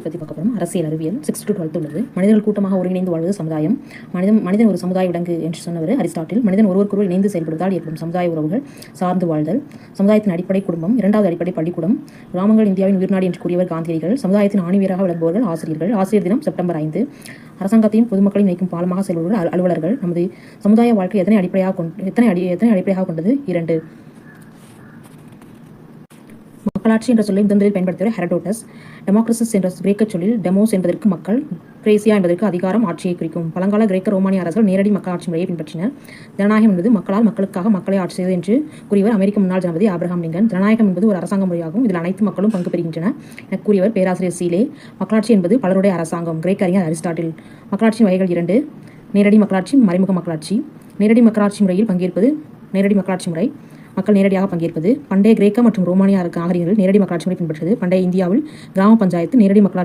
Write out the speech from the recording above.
பற்றி பார்க்க போகிறோம். அரசியல் அறிவியல் 6 to 12 உள்ளது. மனிதர்கள் கூட்டமாக ஒருங்கிணைந்து வாழ்வது சமுதாயம். மனிதன் ஒரு சமுதாய விலங்கு என்று சொன்னவர் அரிஸ்டாட்டில். மனிதன் ஒருவருக்கொருவர் இணைந்து செயல்படுவதால் ஏற்படும் சமுதாய உறவுகள் சார்ந்து வாழ்தல். சமுதாயத்தின் அடிப்படை குடும்பம், இரண்டாவது அடிப்படை பள்ளிக்கூடம். கிராமங்கள் இந்தியாவின் உயிர்நாடி என்று கூறியவர் காந்தியடிகள். சமுதாயத்தின் ஆணிவேராக விளங்குபவர்கள் ஆசிரியர்கள். ஆசிரியர் தினம் செப்டம்பர் 5. அரசாங்கத்தையும் பொதுமக்களையும் இணைக்கும் பாலமாக செயல்படுபவர்கள் அலுவலர்கள். நமது சமுதாய வாழ்க்கை எத்தனை அடிப்படையாக கொண்டது? 2. மக்களாட்சி என்ற சொல்லை முதலில் பயன்படுத்தியவர் ஹெரடோட்டஸ். டெமோக்ரசிஸ் என்ற கிரேக்க சொல்லில் டெமோஸ் என்பதற்கு மக்கள், கிரேசியா என்பதற்கு அதிகாரம், ஆட்சியை குறிக்கும். பழங்கால கிரேக்க ரோமானிய அரசர்கள் நேரடி மக்களாட்சி முறையை பின்பற்றினர். ஜனநாயகம் என்பது மக்களால் மக்களுக்காக மக்களை ஆட்சி செய்வது என்று கூறியவர் அமெரிக்க முன்னாள் ஜனாதிபதி ஆபிரகாம் லிங்கன். ஜனநாயகம் என்பது ஒரு அரசாங்க முறையாகும், இதில் அனைத்து மக்களும் பங்கு பெறுகின்றனர் என கூறியவர் பேராசிரியர் சீலே. மக்களாட்சி என்பது பலருடைய அரசாங்கம், கிரேக்க அறிஞர் அரிஸ்டாட்டில். மக்களாட்சி வகைகள் 2: நேரடி மக்களாட்சி, மறைமுக மக்களாட்சி. நேரடி மக்களாட்சி முறையில் பங்கேற்பது. நேரடி மக்களாட்சி முறை மக்கள் நேரடியாக பங்கேற்பது. பண்டைய கிரேக்க மற்றும் ரோமானிய நாகரிகங்கள் நேரடி மக்களாட்சி முறை பின்பற்றது. பண்டைய இந்தியாவில் கிராம பஞ்சாயத்து நேரடி மக்களாட்சி